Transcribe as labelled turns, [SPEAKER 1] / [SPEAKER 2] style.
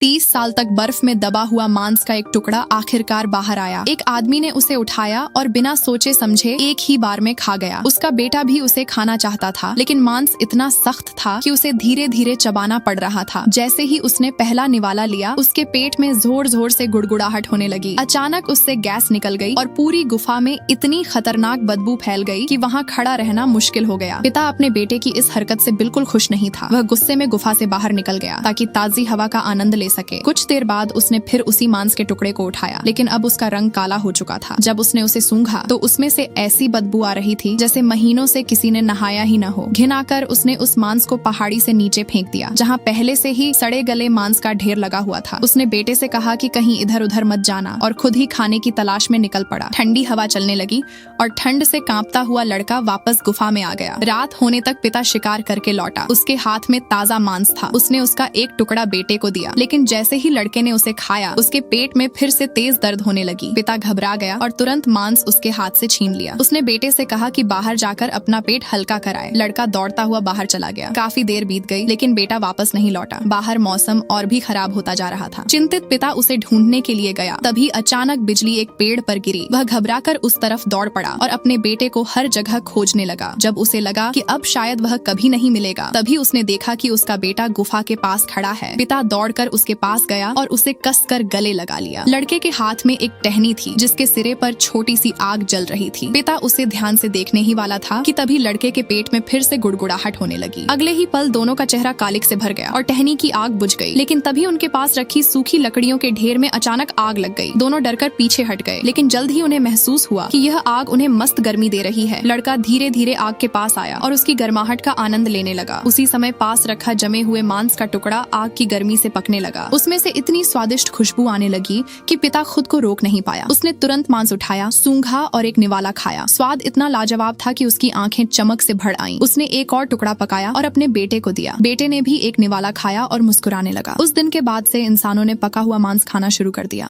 [SPEAKER 1] 30 साल तक बर्फ में दबा हुआ मांस का एक टुकड़ा आखिरकार बाहर आया। एक आदमी ने उसे उठाया और बिना सोचे समझे एक ही बार में खा गया। उसका बेटा भी उसे खाना चाहता था, लेकिन मांस इतना सख्त था कि उसे धीरे धीरे चबाना पड़ रहा था। जैसे ही उसने पहला निवाला लिया, उसके पेट में जोर जोर से गुड़गुड़ाहट होने लगी। अचानक उससे गैस निकल गई और पूरी गुफा में इतनी खतरनाक बदबू फैल गई कि वहाँ खड़ा रहना मुश्किल हो गया। पिता अपने बेटे की इस हरकत से बिल्कुल खुश नहीं था। वह गुस्से में गुफा से बाहर निकल गया ताकि ताजी हवा का आनंद ले सके। कुछ देर बाद उसने फिर उसी मांस के टुकड़े को उठाया, लेकिन अब उसका रंग काला हो चुका था। जब उसने उसे सूंघा तो उसमें से ऐसी बदबू आ रही थी जैसे महीनों से किसी ने नहाया ही न हो। घिन आकर उसने उस मांस को पहाड़ी से नीचे फेंक दिया, जहाँ पहले से ही सड़े गले मांस का ढेर लगा हुआ था। उसने बेटे से कहा कि कहीं इधर उधर मत जाना और खुद ही खाने की तलाश में निकल पड़ा। ठंडी हवा चलने लगी और ठंड से कांपता हुआ लड़का वापस गुफा में आ गया। रात होने तक पिता शिकार करके लौटा। उसके हाथ में ताजा मांस था। उसने उसका एक टुकड़ा बेटे को दिया, लेकिन जैसे ही लड़के ने उसे खाया, उसके पेट में फिर से तेज दर्द होने लगी। पिता घबरा गया और तुरंत मांस उसके हाथ से छीन लिया। उसने बेटे से कहा कि बाहर जाकर अपना पेट हल्का कराए। लड़का दौड़ता हुआ बाहर चला गया। काफी देर बीत गई, लेकिन बेटा वापस नहीं लौटा। बाहर मौसम और भी खराब होता जा रहा था। चिंतित पिता उसे ढूंढने के लिए गया। तभी अचानक बिजली एक पेड़ पर गिरी। वह घबराकर उस तरफ दौड़ पड़ा और अपने बेटे को हर जगह खोजने लगा। जब उसे लगा कि अब शायद वह कभी नहीं मिलेगा, तभी उसने देखा कि उसका बेटा गुफा के पास खड़ा है। पिता दौड़कर उसके पास गया और उसे कसकर गले लगा लिया। लड़के के हाथ में एक टहनी थी, जिसके सिरे पर छोटी सी आग जल रही थी। पिता उसे ध्यान से देखने ही वाला था कि तभी लड़के के पेट में फिर से गुड़गुड़ाहट होने लगी। अगले ही पल दोनों का चेहरा कालिक से भर गया और टहनी की आग बुझ गई। लेकिन तभी उनके पास रखी सूखी लकड़ियों के ढेर में अचानक आग लग गई। दोनों डरकर पीछे हट गए, लेकिन जल्द ही उन्हें महसूस हुआ कि यह आग उन्हें मस्त गर्मी दे रही है। लड़का धीरे धीरे आग के पास आया और उसकी गर्माहट का आनंद लेने लगा। उसी समय पास रखा जमे हुए मांस का टुकड़ा आग की गर्मी से पकने लगा। उसमें से इतनी स्वादिष्ट खुशबू आने लगी कि पिता खुद को रोक नहीं पाया। उसने तुरंत मांस उठाया, सूंघा और एक निवाला खाया। स्वाद इतना लाजवाब था कि उसकी आंखें चमक से भर आईं। उसने एक और टुकड़ा पकाया और अपने बेटे को दिया। बेटे ने भी एक निवाला खाया और मुस्कुराने लगा। उस दिन के बाद से इंसानों ने पका हुआ मांस खाना शुरू कर दिया।